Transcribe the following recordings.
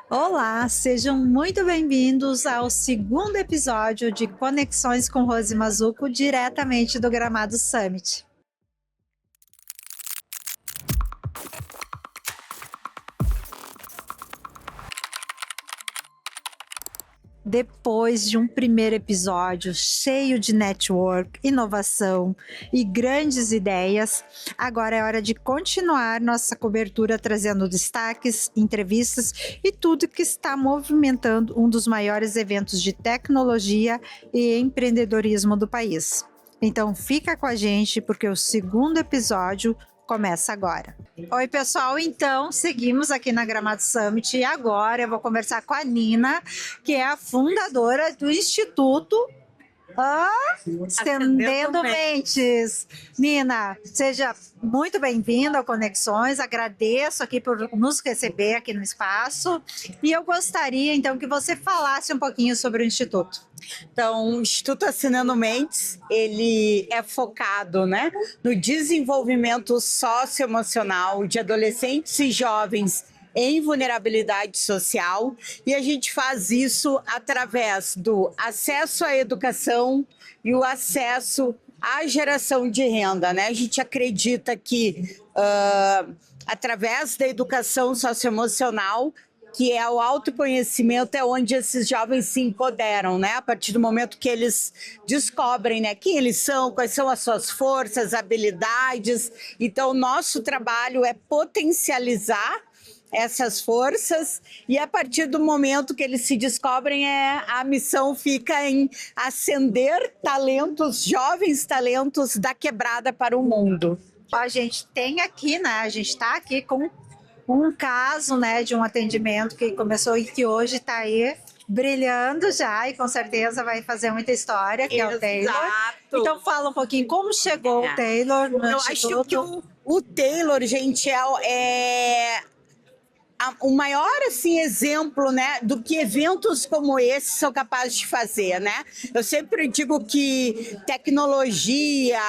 Olá, sejam muito bem-vindos ao segundo episódio de Conexões com Rose Mazuco, diretamente do Gramado Summit. Depois de um primeiro episódio cheio de network, inovação e grandes ideias, agora é hora de continuar nossa cobertura trazendo destaques, entrevistas e tudo que está movimentando um dos maiores eventos de tecnologia e empreendedorismo do país. Então fica com a gente porque o segundo episódio começa agora. Oi, pessoal. Então, seguimos aqui na Gramado Summit e agora eu vou conversar com a Nina, que é a fundadora do Instituto Acendendo Mentes. Nina, seja muito bem-vinda ao Conexões. Agradeço aqui por nos receber aqui no espaço. E eu gostaria, então, que você falasse um pouquinho sobre o Instituto. Então, o Instituto Acendendo Mentes, ele é focado, no desenvolvimento socioemocional de adolescentes e jovens em vulnerabilidade social, e a gente faz isso através do acesso à educação e o acesso à geração de renda, A gente acredita que através da educação socioemocional, que é o autoconhecimento, é onde esses jovens se empoderam, A partir do momento que eles descobrem, quem eles são, quais são as suas forças, habilidades. Então, nosso trabalho é potencializar essas forças, e a partir do momento que eles se descobrem, a missão fica em acender talentos, jovens talentos da quebrada para o mundo. A gente tem aqui, a gente está aqui com um caso, de um atendimento que começou e que hoje está aí brilhando já, e com certeza vai fazer muita história, que é o Taylor. Então fala um pouquinho como chegou o Taylor no Instituto. Eu acho que o Taylor, gente, é o maior exemplo, do que eventos como esse são capazes de fazer, Eu sempre digo que tecnologia,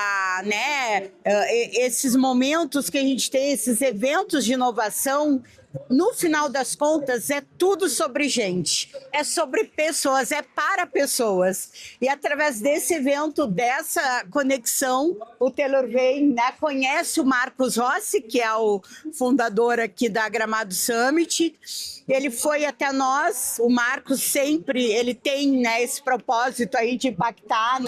esses momentos que a gente tem, esses eventos de inovação, no final das contas, é tudo sobre gente, é sobre pessoas, é para pessoas. E através desse evento, dessa conexão, o Taylor vem, conhece o Marcos Rossi, que é o fundador aqui da Gramado Summit. Ele foi até nós, o Marcos sempre, ele tem esse propósito aí de impactar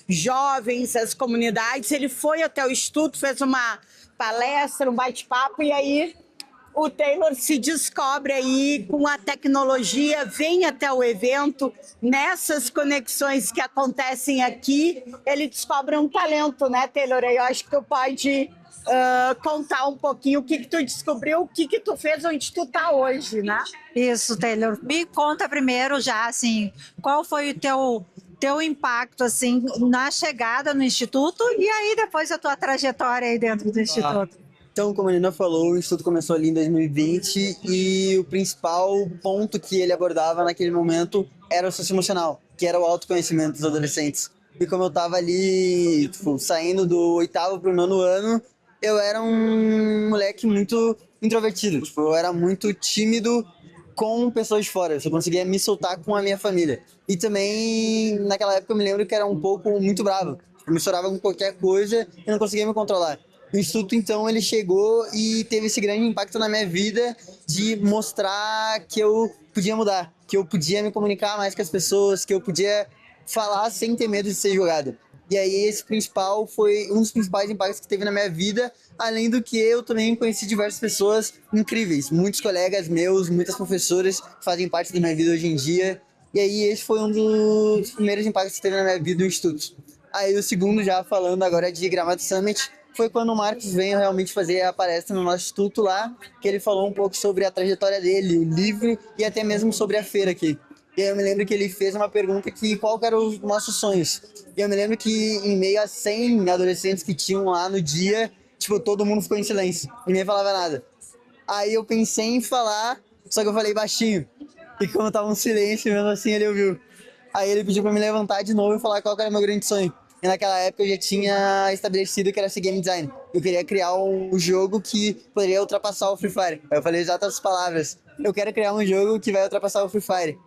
jovens, as comunidades. Ele foi até o Instituto, fez uma palestra, um bate-papo, e aí o Taylor se descobre aí com a tecnologia, vem até o evento, nessas conexões que acontecem aqui, ele descobre um talento, Taylor? Eu acho que tu pode contar um pouquinho o que tu descobriu, o que tu fez, onde tu tá hoje, Isso, Taylor. Me conta primeiro já, qual foi o teu impacto, na chegada no Instituto e aí depois a tua trajetória aí dentro do Instituto. Então, como a Nina falou, o Instituto começou ali em 2020 e o principal ponto que ele abordava naquele momento era o socioemocional, que era o autoconhecimento dos adolescentes. E como eu estava ali, saindo do 8º para o 9º ano, eu era um moleque muito introvertido, eu era muito tímido com pessoas de fora, eu só conseguia me soltar com a minha família. E também, naquela época, eu me lembro que era um pouco muito bravo, eu misturava com qualquer coisa e não conseguia me controlar. O Instituto, então, ele chegou e teve esse grande impacto na minha vida de mostrar que eu podia mudar, que eu podia me comunicar mais com as pessoas, que eu podia falar sem ter medo de ser julgado. E aí esse principal foi um dos principais impactos que teve na minha vida, além do que eu também conheci diversas pessoas incríveis, muitos colegas meus, muitas professoras que fazem parte da minha vida hoje em dia. E aí esse foi um dos primeiros impactos que teve na minha vida no Instituto. Aí o segundo, já falando agora de Gramado Summit, foi quando o Marcos veio realmente fazer a palestra no nosso instituto lá, que ele falou um pouco sobre a trajetória dele, o livro e até mesmo sobre a feira aqui. E aí eu me lembro que ele fez uma pergunta que qual que eram os nossos sonhos. E eu me lembro que em meio a 100 adolescentes que tinham lá no dia, todo mundo ficou em silêncio, ninguém falava nada. Aí eu pensei em falar, só que eu falei baixinho. E como tava um silêncio, mesmo assim ele ouviu. Aí ele pediu pra me levantar de novo e falar qual que era o meu grande sonho. E naquela época eu já tinha estabelecido que era ser game design. Eu queria criar um jogo que poderia ultrapassar o Free Fire. Aí eu falei exatas palavras. eu quero criar um jogo que vai ultrapassar o Free Fire.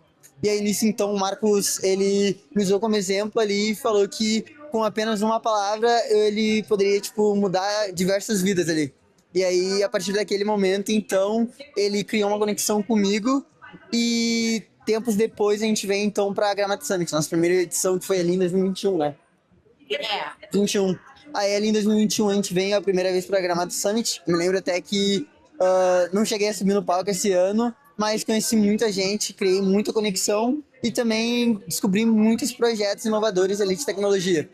E aí nisso então o Marcos, ele me usou como exemplo ali e falou que com apenas uma palavra ele poderia tipo mudar diversas vidas ali. E aí a partir daquele momento então ele criou uma conexão comigo e tempos depois a gente veio então para a Gramado Summit, nossa primeira edição que foi ali em 2021, né? 21. Aí ali em 2021 a gente veio a primeira vez para a Gramado Summit. Me lembro até que não cheguei a subir no palco esse ano, mas conheci muita gente, criei muita conexão e também descobri muitos projetos inovadores ali de tecnologia.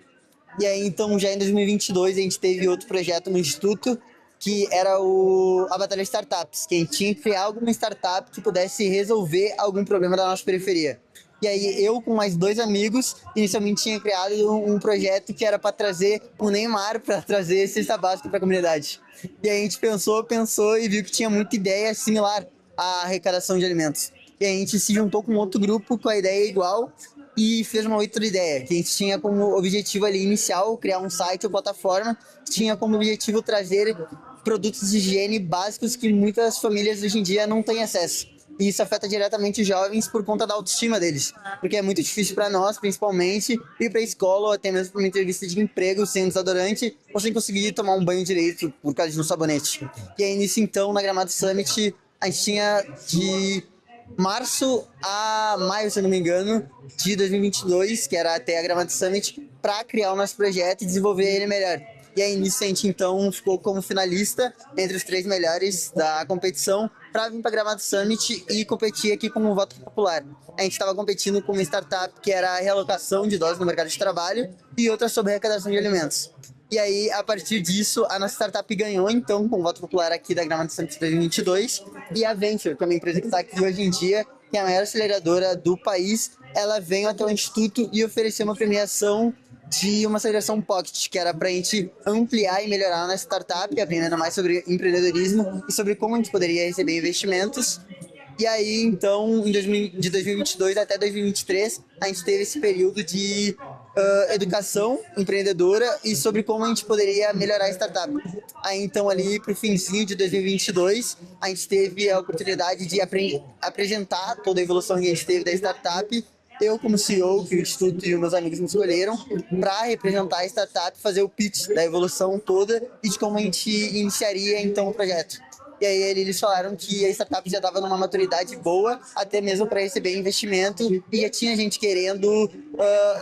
E aí, então, já em 2022, a gente teve outro projeto no Instituto, que era a Batalha de Startups, que a gente tinha que criar alguma startup que pudesse resolver algum problema da nossa periferia. E aí, eu com mais 2 amigos, inicialmente tinha criado um projeto que era para trazer o Neymar, para trazer cesta básica para a comunidade. E aí a gente pensou e viu que tinha muita ideia similar à arrecadação de alimentos. E aí a gente se juntou com outro grupo com a ideia igual e fez uma outra ideia, que a gente tinha como objetivo ali inicial criar um site ou plataforma que tinha como objetivo trazer produtos de higiene básicos que muitas famílias hoje em dia não têm acesso. E isso afeta diretamente os jovens por conta da autoestima deles, porque é muito difícil para nós, principalmente, ir para a escola ou até mesmo para uma entrevista de emprego sem um desodorante ou sem conseguir tomar um banho direito por causa de um sabonete. E aí nisso então, na Gramado Summit, a gente tinha de março a maio, se eu não me engano, de 2022, que era até a Gramado Summit, para criar o nosso projeto e desenvolver ele melhor. E aí nisso a gente então ficou como finalista entre os 3 melhores da competição para vir para Gramado Summit e competir aqui como voto popular. A gente estava competindo com uma startup que era a realocação de idosos no mercado de trabalho e outra sobre arrecadação de alimentos. E aí, a partir disso, a nossa startup ganhou, então, com o voto popular aqui da Gramado Summit 2022. E a Venture, que é uma empresa que está aqui hoje em dia, que é a maior aceleradora do país, ela veio até o Instituto e ofereceu uma premiação de uma aceleração Pocket, que era para a gente ampliar e melhorar a nossa startup, aprendendo mais sobre empreendedorismo e sobre como a gente poderia receber investimentos. E aí, então, de 2022 até 2023, a gente teve esse período de educação empreendedora e sobre como a gente poderia melhorar a startup. Aí, então, ali para o finzinho de 2022, a gente teve a oportunidade de apresentar toda a evolução que a gente teve da startup. Eu, como CEO, que o Instituto e os meus amigos me escolheram, para representar a startup, fazer o pitch da evolução toda e de como a gente iniciaria, então, o projeto. E aí eles falaram que a startup já estava numa maturidade boa, até mesmo para receber investimento, e já tinha gente querendo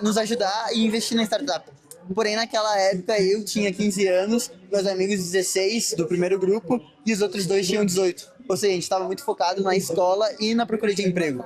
nos ajudar e investir na startup. Porém, naquela época, eu tinha 15 anos, meus amigos 16 do primeiro grupo, e os outros 2 tinham 18. Ou seja, a gente estava muito focado na escola e na procura de emprego.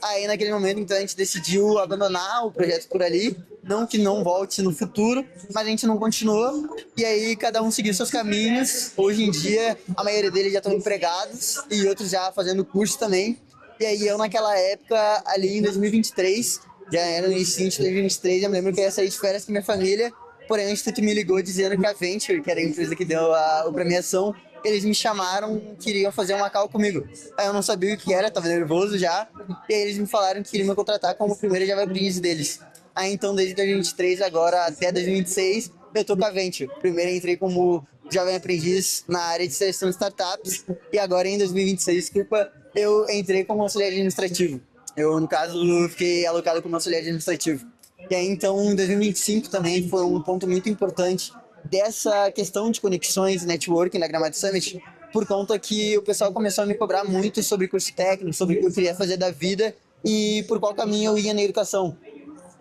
Aí, naquele momento, então, a gente decidiu abandonar o projeto por ali. Não que não volte no futuro, mas a gente não continuou. E aí, cada um seguiu seus caminhos. Hoje em dia, a maioria deles já estão empregados e outros já fazendo curso também. E aí, eu, naquela época, ali em 2023, já era no início de 2023, eu me lembro que eu ia sair de férias com minha família. Porém, o Instituto me ligou dizendo que a Venture, que era a empresa que deu a premiação, eles me chamaram, queriam fazer uma call comigo. Aí eu não sabia o que era, tava nervoso já. E aí eles me falaram que queriam me contratar como o primeiro Java Aprendiz deles. Aí então, desde 2023 agora até 2026, eu tô com a Venture. Primeiro entrei como Java Aprendiz na área de seleção de startups. E agora em 2026, desculpa, eu entrei como auxiliar administrativo. Eu, no caso, fiquei alocado como auxiliar administrativo. E aí então, em 2025 também foi um ponto muito importante dessa questão de conexões e networking na Gramado Summit, por conta que o pessoal começou a me cobrar muito sobre curso técnico, sobre o que eu queria fazer da vida e por qual caminho eu ia na educação.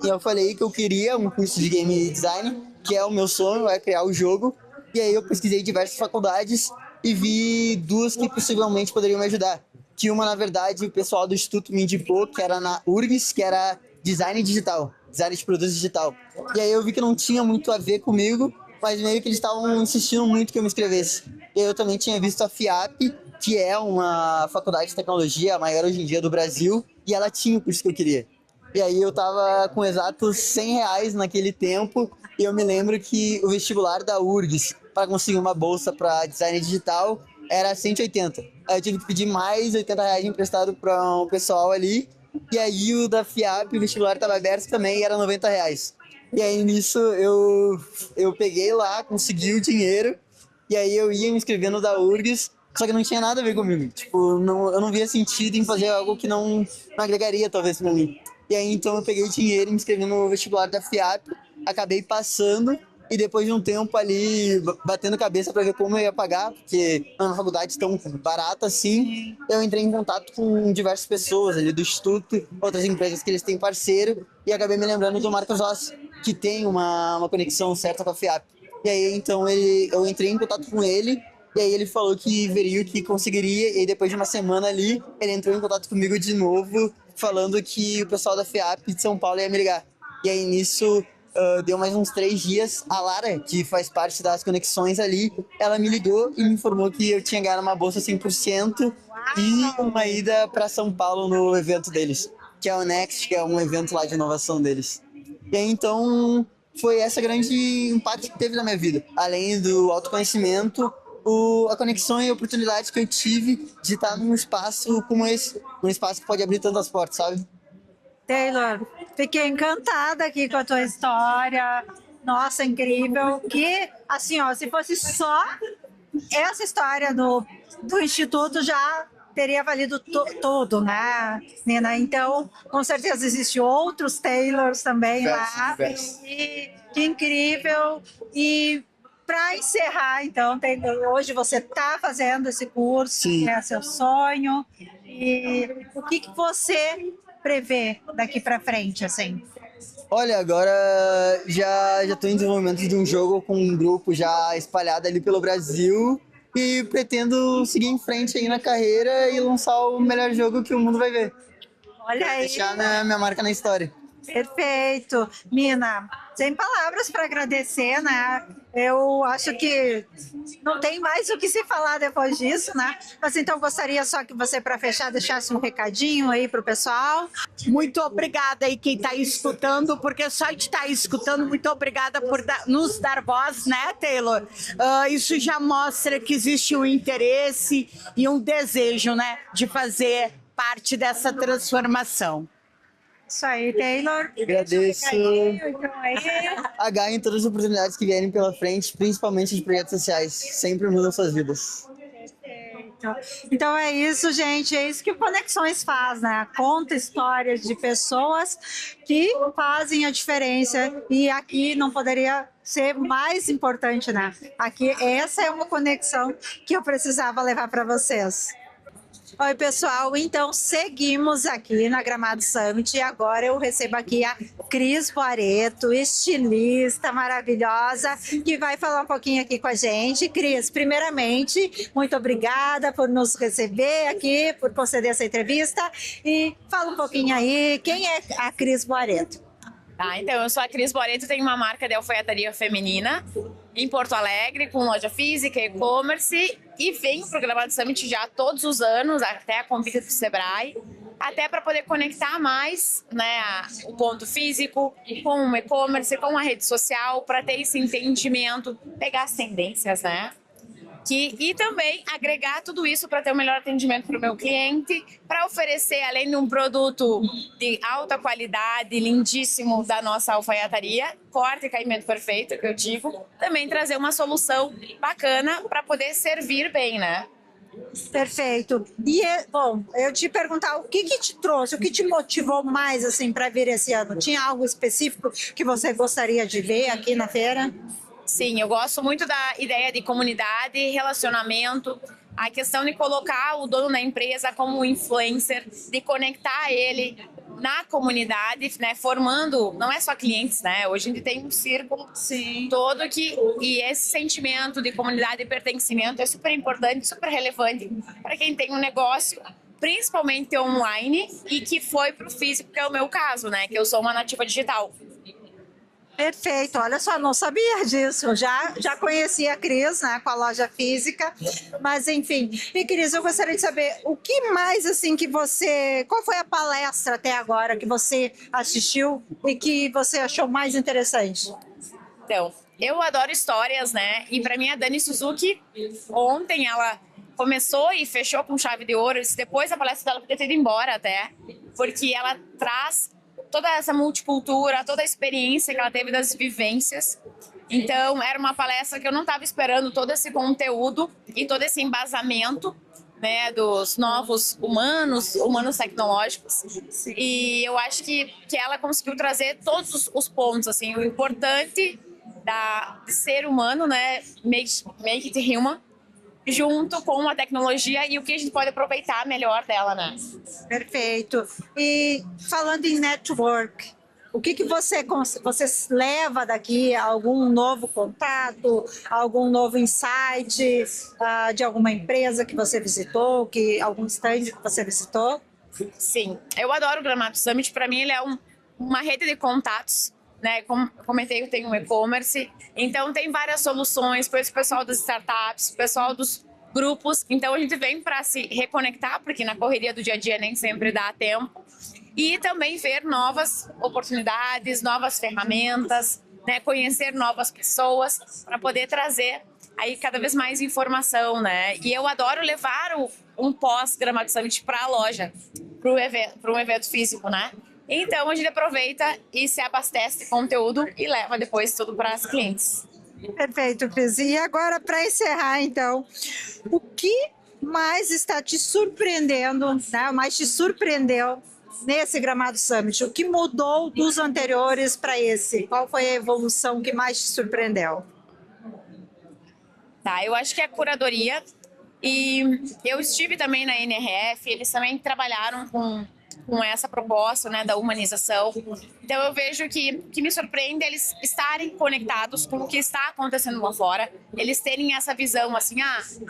E eu falei que eu queria um curso de game design, que é o meu sonho, é criar o jogo. E aí eu pesquisei diversas faculdades e vi 2 que possivelmente poderiam me ajudar. Que uma, na verdade, o pessoal do Instituto me indicou, que era na URGS, que era design digital, design de produtos digital. E aí eu vi que não tinha muito a ver comigo, mas meio que eles estavam insistindo muito que eu me inscrevesse. Eu também tinha visto a FIAP, que é uma faculdade de tecnologia, a maior hoje em dia do Brasil, e ela tinha o curso que eu queria. E aí eu tava com exatos R$ 100 naquele tempo, e eu me lembro que o vestibular da URGS, para conseguir uma bolsa para design digital, era 180. Aí eu tive que pedir mais R$ 80 emprestado para um pessoal ali, e aí o da FIAP, o vestibular estava aberto também, e era R$ 90. E aí nisso eu peguei lá, consegui o dinheiro, e aí eu ia me inscrevendo da URGS, só que não tinha nada a ver comigo. Tipo, eu não via sentido em fazer algo que não agregaria, talvez, pra mim. E aí, então, eu peguei dinheiro e me inscrevi no vestibular da FIAP, acabei passando, e depois de um tempo ali, batendo cabeça para ver como eu ia pagar, porque não é uma faculdade tão barata assim, eu entrei em contato com diversas pessoas ali do Instituto, outras empresas que eles têm parceiro, e acabei me lembrando do Marcos Rossi, que tem uma conexão certa com a FIAP. E aí, então, eu entrei em contato com ele, e aí ele falou que veria, que conseguiria, e aí depois de uma semana ali, ele entrou em contato comigo de novo, falando que o pessoal da FIAP de São Paulo ia me ligar. E aí, nisso, deu mais uns 3 dias, a Lara, que faz parte das conexões ali, ela me ligou e me informou que eu tinha ganhado uma bolsa 100% e uma ida para São Paulo no evento deles, que é o Next, que é um evento lá de inovação deles. E aí, então, foi esse grande impacto que teve na minha vida. Além do autoconhecimento, a conexão e a oportunidade que eu tive de estar num espaço como esse, um espaço que pode abrir tantas portas, sabe? Taylor, fiquei encantada aqui com a tua história. Nossa, incrível. Que, assim, ó, se fosse só essa história do Instituto já teria valido tudo, né, Nina? Então, com certeza existem outros Taylors também lá. E que incrível. E para encerrar, então, hoje você está fazendo esse curso, Sim. que é seu sonho. E o que você prevê daqui para frente, assim? Olha, agora já estou em desenvolvimento de um jogo com um grupo já espalhado ali pelo Brasil e pretendo seguir em frente aí na carreira e lançar o melhor jogo que o mundo vai ver. Olha aí. Deixar minha marca na história. Perfeito. Mina, sem palavras para agradecer, né? Eu acho que não tem mais o que se falar depois disso, né? Mas então gostaria só que você, para fechar, deixasse um recadinho aí para o pessoal. Muito obrigada aí quem está escutando, porque só de estar escutando, muito obrigada por nos dar voz, né, Taylor? Isso já mostra que existe um interesse e um desejo, né, de fazer parte dessa transformação. Isso aí, Taylor. Agradeço. Então aí. H em todas as oportunidades que vierem pela frente, principalmente de projetos sociais. Sempre mudam suas vidas. Então é isso, gente. É isso que o Conexões faz, né? Conta histórias de pessoas que fazem a diferença. E aqui não poderia ser mais importante, né? Aqui, essa é uma conexão que eu precisava levar para vocês. Oi, pessoal. Então, seguimos aqui na Gramado Summit e agora eu recebo aqui a Cris Boareto, estilista maravilhosa, que vai falar um pouquinho aqui com a gente. Cris, primeiramente, muito obrigada por nos receber aqui, por conceder essa entrevista e fala um pouquinho aí, quem é a Cris Boareto? Tá, então, eu sou a Cris Boareto, tenho uma marca de alfaiataria feminina em Porto Alegre, com loja física, e-commerce, e venho para o Gramado Summit já todos os anos, até a convite do Sebrae, até para poder conectar mais, né, o ponto físico com o e-commerce, com a rede social, para ter esse entendimento, pegar as tendências, né? E também agregar tudo isso para ter o melhor atendimento para o meu cliente, para oferecer, além de um produto de alta qualidade, lindíssimo da nossa alfaiataria, corte e caimento perfeito, que eu digo, também trazer uma solução bacana para poder servir bem, né? Perfeito. E, bom, eu te perguntar, o que te trouxe, o que te motivou mais, assim, para vir esse ano? Tinha algo específico que você gostaria de ver aqui na feira? Sim, eu gosto muito da ideia de comunidade, relacionamento, a questão de colocar o dono da empresa como influencer, de conectar ele na comunidade, né, formando, não é só clientes, né, hoje a gente tem um círculo todo e esse sentimento de comunidade e pertencimento é super importante, super relevante para quem tem um negócio, principalmente online e que foi para o físico, que é o meu caso, né, que eu sou uma nativa digital. Perfeito, olha só, não sabia disso, já conhecia a Cris, né, com a loja física, mas enfim. E Cris, eu gostaria de saber o que mais, assim, qual foi a palestra até agora que você assistiu e que você achou mais interessante? Então, eu adoro histórias, né, e para mim a Dani Suzuki, ontem ela começou e fechou com chave de ouro, depois a palestra dela podia ter ido embora até, porque ela traz toda essa multicultura, toda a experiência que ela teve das vivências Então, era uma palestra que eu não estava esperando todo esse conteúdo e todo esse embasamento, né, dos novos humanos tecnológicos. E eu acho que ela conseguiu trazer todos os pontos, assim, o importante de ser humano, né, make it human, junto com a tecnologia e o que a gente pode aproveitar melhor dela, né? Perfeito. E falando em network, o que você leva daqui? Algum novo contato, algum novo insight de alguma empresa que você visitou, algum stand que você visitou? Sim, eu adoro o Gramado Summit. Para mim, ele é uma rede de contatos, né? Como eu comentei, eu tenho um e-commerce, então tem várias soluções para esse pessoal das startups, pessoal dos grupos. Então a gente vem para se reconectar, porque na correria do dia a dia nem sempre dá tempo, e também ver novas oportunidades, novas ferramentas, né? Conhecer novas pessoas para poder trazer aí cada vez mais informação, né? E eu adoro levar um pós-Gramado Summit para a loja, para um evento físico, né? Então a gente aproveita e se abastece de conteúdo e leva depois tudo para as clientes. Perfeito, Cris. E agora, para encerrar, então, o que mais está te surpreendendo, né? Mais te surpreendeu nesse Gramado Summit? O que mudou dos anteriores para esse? Qual foi a evolução que mais te surpreendeu? Tá, eu acho que é a curadoria. E eu estive também na NRF, eles também trabalharam com essa proposta, né, da humanização. Então eu vejo que me surpreende eles estarem conectados com o que está acontecendo lá fora, eles terem essa visão assim,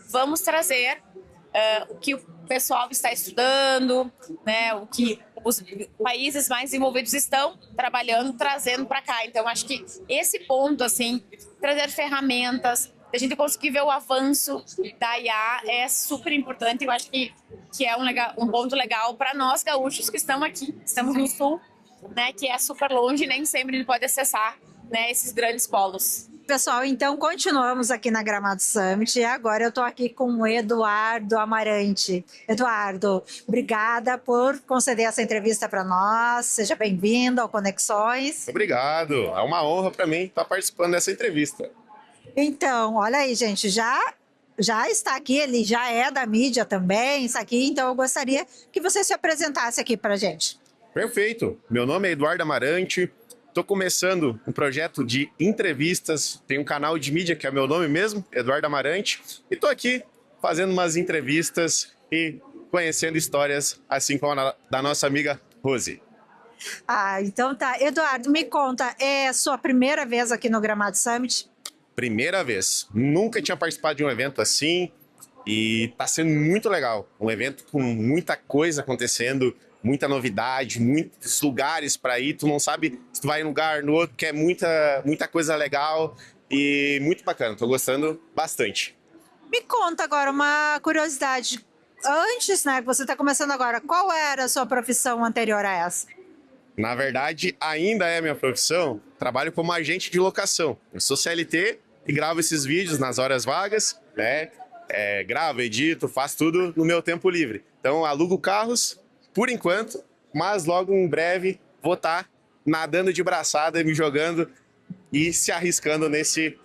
vamos trazer o que o pessoal está estudando, né, o que os países mais desenvolvidos estão trabalhando, trazendo para cá. Então acho que esse ponto, assim, trazer ferramentas, a gente conseguir ver o avanço da IA é super importante. Eu acho que é um ponto legal para nós gaúchos que estamos aqui, estamos no sul, né, que é super longe e nem sempre a gente pode acessar, né, esses grandes polos. Pessoal, então continuamos aqui na Gramado Summit e agora eu estou aqui com o Eduardo Amarante. Eduardo, obrigada por conceder essa entrevista para nós. Seja bem-vindo ao Conexões. Obrigado, é uma honra para mim estar participando dessa entrevista. Então, olha aí, gente, já está aqui, ele já é da mídia também, isso aqui, então eu gostaria que você se apresentasse aqui para a gente. Perfeito, meu nome é Eduardo Amarante, estou começando um projeto de entrevistas, tem um canal de mídia que é meu nome mesmo, Eduardo Amarante, e estou aqui fazendo umas entrevistas e conhecendo histórias, assim como a da nossa amiga Rose. Então tá. Eduardo, me conta, é a sua primeira vez aqui no Gramado Summit? Primeira vez. Nunca tinha participado de um evento assim e tá sendo muito legal. Um evento com muita coisa acontecendo, muita novidade, muitos lugares para ir. Tu não sabe se tu vai em um lugar, no outro, que é muita coisa legal e muito bacana. Tô gostando bastante. Me conta agora uma curiosidade. Antes, né, que você está começando agora, qual era a sua profissão anterior a essa? Na verdade, ainda é minha profissão. Trabalho como agente de locação. Eu sou CLT e gravo esses vídeos nas horas vagas, né? Gravo, edito, faço tudo no meu tempo livre. Então, alugo carros, por enquanto, mas logo em breve vou estar nadando de braçada, me jogando e se arriscando nesse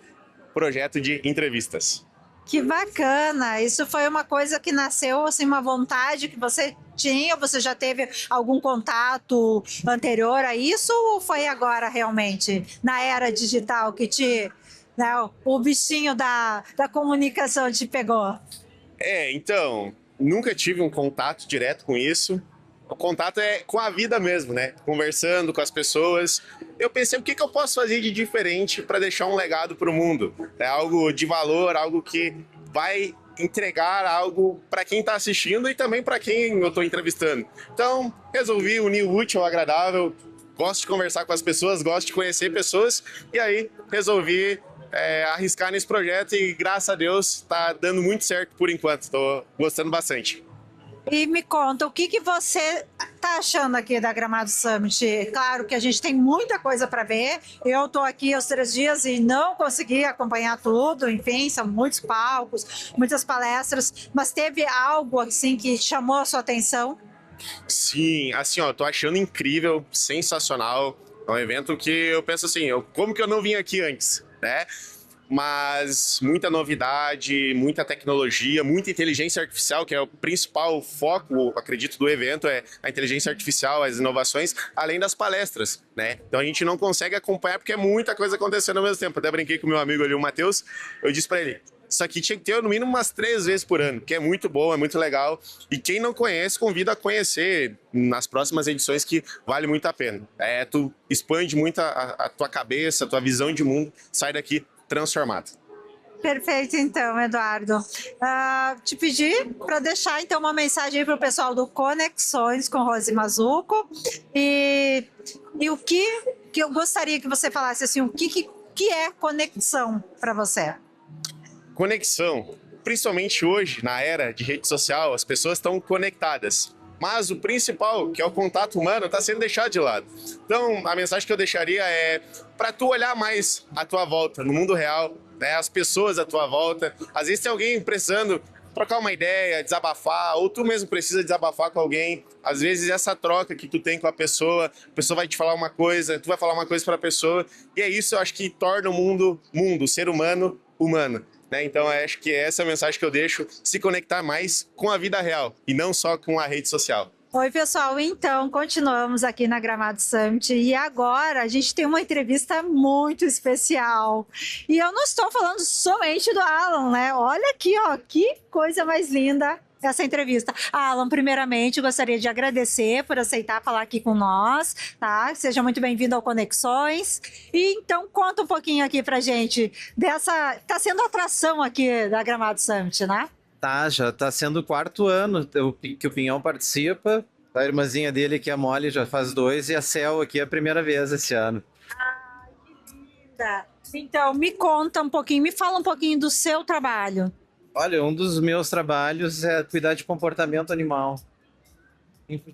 projeto de entrevistas. Que bacana! Isso foi uma coisa que nasceu, assim, uma vontade que você tinha? Você já teve algum contato anterior a isso ou foi agora realmente, na era digital, que o bichinho da comunicação te pegou? Então, nunca tive um contato direto com isso. O contato é com a vida mesmo, né? Conversando com as pessoas. Eu pensei, o que eu posso fazer de diferente para deixar um legado para o mundo? É algo de valor, algo que vai entregar algo para quem está assistindo e também para quem eu estou entrevistando. Então, resolvi unir o útil ao agradável. Gosto de conversar com as pessoas, gosto de conhecer pessoas. E aí, resolvi arriscar nesse projeto e, graças a Deus, está dando muito certo por enquanto. Estou gostando bastante. E me conta, o que você está achando aqui da Gramado Summit? Claro que a gente tem muita coisa para ver. Eu estou aqui aos 3 dias e não consegui acompanhar tudo. Enfim, são muitos palcos, muitas palestras. Mas teve algo assim que chamou a sua atenção? Sim, assim, ó, tô achando incrível, sensacional. É um evento que eu penso assim, como que eu não vim aqui antes, né? Mas muita novidade, muita tecnologia, muita inteligência artificial, que é o principal foco, acredito, do evento, é a inteligência artificial, as inovações, além das palestras, né? Então a gente não consegue acompanhar porque é muita coisa acontecendo ao mesmo tempo. Até brinquei com o meu amigo ali, o Matheus, eu disse para ele, isso aqui tinha que ter no mínimo umas 3 vezes por ano, que é muito bom, é muito legal. E quem não conhece, convida a conhecer nas próximas edições, que vale muito a pena. Tu expande muito a tua cabeça, a tua visão de mundo, sai daqui transformado. Perfeito, então, Eduardo. Te pedir para deixar, então, uma mensagem para o pessoal do Conexões com Rose Mazzucco e o que eu gostaria que você falasse, assim, o que é conexão para você? Conexão, principalmente hoje, na era de rede social, as pessoas estão conectadas. Mas o principal, que é o contato humano, está sendo deixado de lado. Então, a mensagem que eu deixaria é para tu olhar mais à tua volta, no mundo real, né? As pessoas à tua volta. Às vezes tem alguém precisando trocar uma ideia, desabafar, ou tu mesmo precisa desabafar com alguém. Às vezes essa troca que tu tem com a pessoa vai te falar uma coisa, tu vai falar uma coisa para a pessoa. E é isso, eu acho, que torna o mundo, o ser humano, humano. Né? Então, acho que essa é a mensagem que eu deixo, se conectar mais com a vida real e não só com a rede social. Oi, pessoal. Então, continuamos aqui na Gramado Summit e agora a gente tem uma entrevista muito especial. E eu não estou falando somente do Alan, né? Olha aqui, ó, que coisa mais linda essa entrevista. Alan, primeiramente, gostaria de agradecer por aceitar falar aqui com nós, tá? Seja muito bem-vindo ao Conexões. E então, conta um pouquinho aqui pra gente dessa... Tá sendo atração aqui da Gramado Summit, né? Tá, já tá sendo o 4º ano que o Pinhão participa. A irmãzinha dele, que é a Molly, já faz 2, e a Cel aqui é a primeira vez esse ano. Que linda! Então, me conta um pouquinho, me fala um pouquinho do seu trabalho. Olha, um dos meus trabalhos é cuidar de comportamento animal.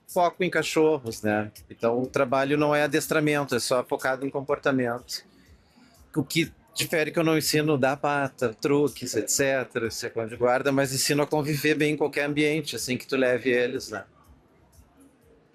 Foco em cachorros, né? Então, o trabalho não é adestramento, é só focado em comportamento. O que difere que eu não ensino dar pata, truques, etc., ser cão de guarda, mas ensino a conviver bem em qualquer ambiente, assim que tu leve eles, né?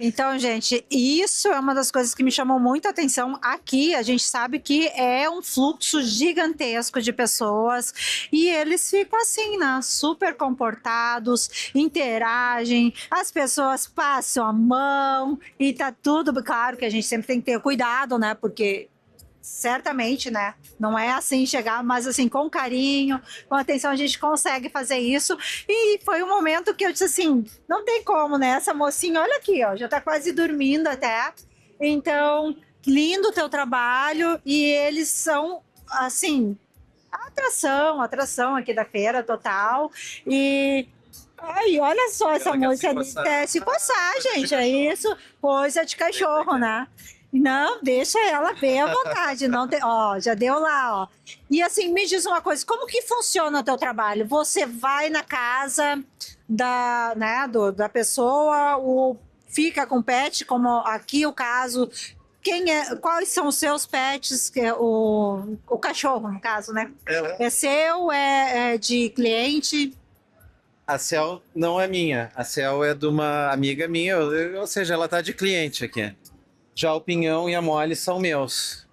Então, gente, isso é uma das coisas que me chamou muita atenção. Aqui, a gente sabe que é um fluxo gigantesco de pessoas e eles ficam assim, né? Super comportados, interagem, as pessoas passam a mão e tá tudo... Claro que a gente sempre tem que ter cuidado, né? Porque... certamente, né? Não é assim chegar, mas assim, com carinho, com atenção, a gente consegue fazer isso. E foi um momento que eu disse assim, não tem como, né? Essa mocinha, olha aqui, ó, já tá quase dormindo até. Então, lindo o teu trabalho e eles são, assim, atração aqui da feira total. E... ai, olha só essa moça ali, se coçar, gente, é isso, coisa de cachorro, né? Não, deixa ela bem à vontade, não tem, ó, já deu lá, ó. E assim, me diz uma coisa, como que funciona o teu trabalho? Você vai na casa da, né, da pessoa, fica com pet, como aqui o caso, quais são os seus pets, o cachorro, no caso, né? É seu, é de cliente? A Cel não é minha, a Cel é de uma amiga minha, ou seja, ela tá de cliente aqui. Já o Pinhão e a Molly são meus.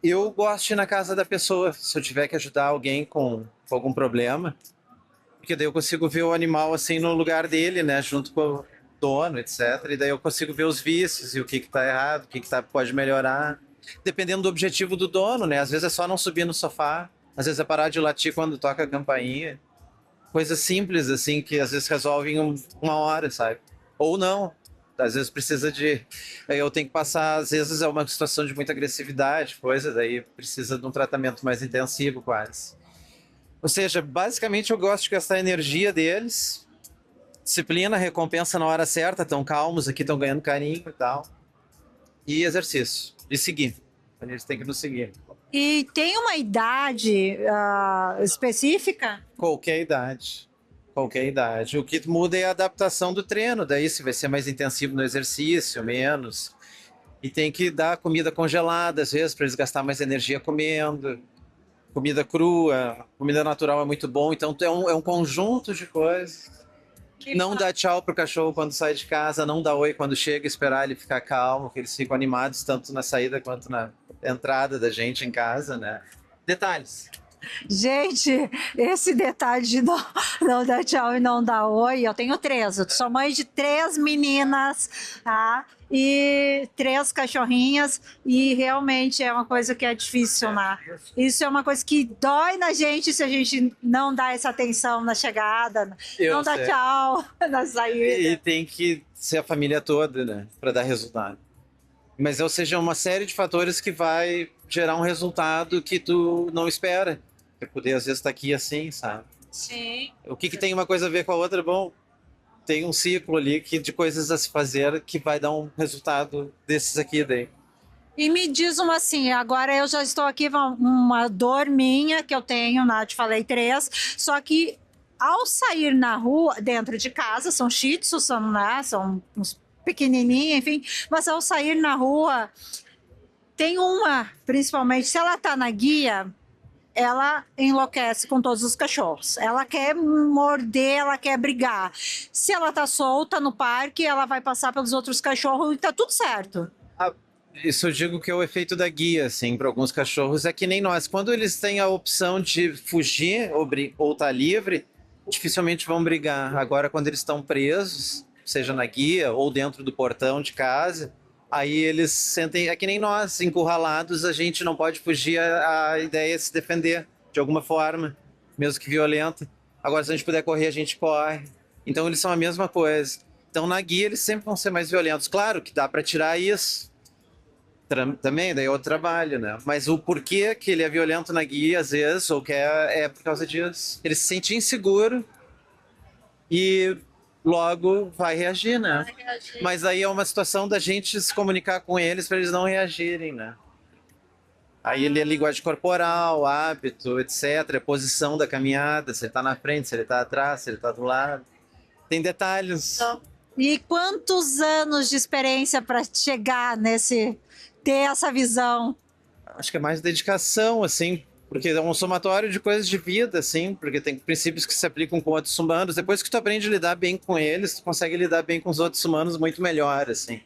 Eu gosto de ir na casa da pessoa, se eu tiver que ajudar alguém com algum problema, porque daí eu consigo ver o animal assim no lugar dele, né, junto com o dono, etc. E daí eu consigo ver os vícios e o que tá errado, o que pode melhorar, dependendo do objetivo do dono, né? Às vezes é só não subir no sofá, às vezes é parar de latir quando toca a campainha. Coisas simples, assim, que às vezes resolvem uma hora, sabe? Ou não. Às vezes precisa de... eu tenho que passar, às vezes é uma situação de muita agressividade, coisa, daí precisa de um tratamento mais intensivo, quase. Ou seja, basicamente eu gosto de gastar a energia deles, disciplina, recompensa na hora certa, estão calmos aqui, estão ganhando carinho e tal. E exercício, e seguir. Eles têm que nos seguir. E tem uma idade específica? Qualquer idade. Qualquer idade. O que muda é a adaptação do treino, daí se vai ser mais intensivo no exercício, menos. E tem que dar comida congelada, às vezes, para eles gastar mais energia comendo. Comida crua, comida natural é muito bom, então é um conjunto de coisas. Não dá tchau pro cachorro quando sai de casa, não dá oi quando chega, esperar ele ficar calmo, que eles ficam animados tanto na saída quanto na entrada da gente em casa, né? Detalhes. Gente, esse detalhe de não dar tchau e não dar oi, eu tenho 3. Eu sou mãe de 3 meninas, tá? E 3 cachorrinhas, e realmente é uma coisa que é difícil, né? Isso é uma coisa que dói na gente se a gente não dá essa atenção na chegada, não dá tchau na saída. E tem que ser a família toda, né? Para dar resultado. Mas, ou seja, uma série de fatores que vai gerar um resultado que tu não espera. Pra poder, às vezes, estar aqui assim, sabe? Sim. O que tem uma coisa a ver com a outra? Bom, tem um ciclo ali de coisas a se fazer que vai dar um resultado desses aqui daí. E me diz uma assim, agora eu já estou aqui, uma dor minha que eu tenho, né? Te falei 3, só que ao sair na rua, dentro de casa, são shih tzus, são uns pequenininhos, enfim, mas ao sair na rua, tem uma, principalmente, se ela tá na guia, ela enlouquece com todos os cachorros. Ela quer morder, ela quer brigar. Se ela tá solta no parque, ela vai passar pelos outros cachorros e tá tudo certo. Isso eu digo que é o efeito da guia, assim, para alguns cachorros. É que nem nós. Quando eles têm a opção de fugir ou tá livre, dificilmente vão brigar. Agora, quando eles estão presos, seja na guia ou dentro do portão de casa, aí eles sentem, é que nem nós, encurralados, a gente não pode fugir, a ideia é se defender de alguma forma, mesmo que violenta. Agora, se a gente puder correr, a gente corre. Então, eles são a mesma coisa. Então, na guia, eles sempre vão ser mais violentos. Claro que dá para tirar isso também, daí é outro trabalho, né? Mas o porquê que ele é violento na guia, às vezes, ou que é por causa disso. Ele se sente inseguro e logo vai reagir, né? Mas aí é uma situação da gente se comunicar com eles para eles não reagirem, né? Aí ele é linguagem corporal, hábito, etc. A posição da caminhada, se ele tá na frente, se ele tá atrás, se ele tá do lado. Tem detalhes. E quantos anos de experiência para chegar ter essa visão? Acho que é mais dedicação, assim, porque é um somatório de coisas de vida, assim, porque tem princípios que se aplicam com outros humanos. Depois que tu aprende a lidar bem com eles, tu consegue lidar bem com os outros humanos muito melhor, assim.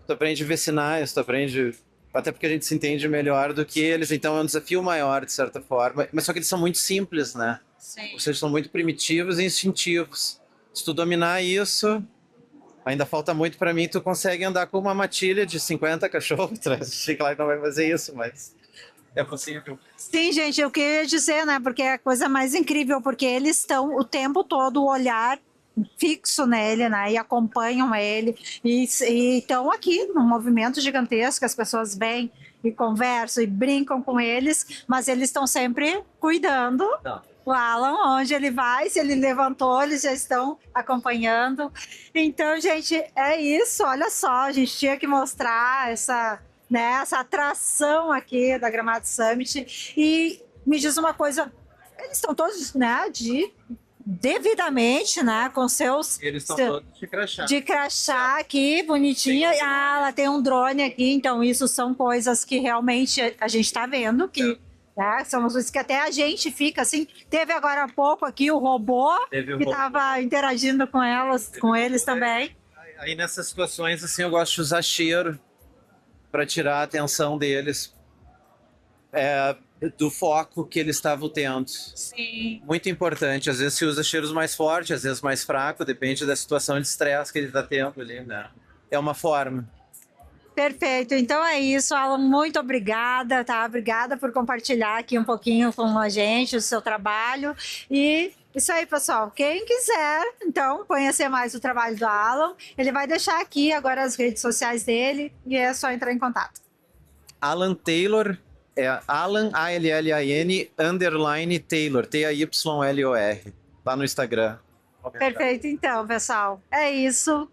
Tu aprende a ver sinais, tu aprende... Até porque a gente se entende melhor do que eles, então é um desafio maior, de certa forma. Mas só que eles são muito simples, né? Sim. Ou seja, são muito primitivos e instintivos. Se tu dominar isso, ainda falta muito para mim, tu consegue andar com uma matilha de 50 cachorros atrás. Chega lá e não vai fazer isso, mas é possível. Sim, gente, eu queria dizer, né? Porque é a coisa mais incrível, porque eles estão o tempo todo, o olhar fixo nele, né? E acompanham ele. E estão aqui num movimento gigantesco, as pessoas vêm e conversam e brincam com eles, mas eles estão sempre cuidando. Não. O Alan, onde ele vai, se ele levantou, eles já estão acompanhando. Então, gente, é isso. Olha só, a gente tinha que mostrar essa atração aqui da Gramado Summit. E me diz uma coisa, eles estão todos, né, devidamente, né, com seus... Eles estão todos de crachá. De crachá aqui, bonitinha. Ah, ela tem um drone aqui, então isso são coisas que realmente a gente está vendo que... Né? São coisas que até a gente fica assim. Teve agora há pouco aqui o robô que estava interagindo com eles também. Aí nessas situações assim eu gosto de usar cheiro para tirar a atenção deles do foco que eles estavam tendo. Sim. Muito importante. Às vezes se usa cheiros mais fortes, às vezes mais fraco, depende da situação de estresse que ele está tendo ali, né? É uma forma. Perfeito, então é isso, Alan, muito obrigada, tá? Obrigada por compartilhar aqui um pouquinho com a gente o seu trabalho. E isso aí, pessoal, quem quiser, então, conhecer mais o trabalho do Alan, ele vai deixar aqui agora as redes sociais dele e é só entrar em contato. Alan Taylor, é Alan, A-L-L-A-N, _ Taylor, T-A-Y-L-O-R, lá no Instagram. Perfeito, então, pessoal, é isso.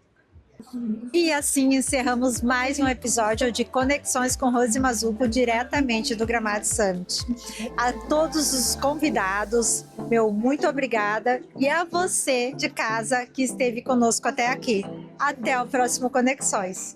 E assim encerramos mais um episódio de Conexões com Rose Mazzuco, diretamente do Gramado Summit. A todos os convidados, meu muito obrigada, e a você de casa que esteve conosco até aqui. Até o próximo Conexões.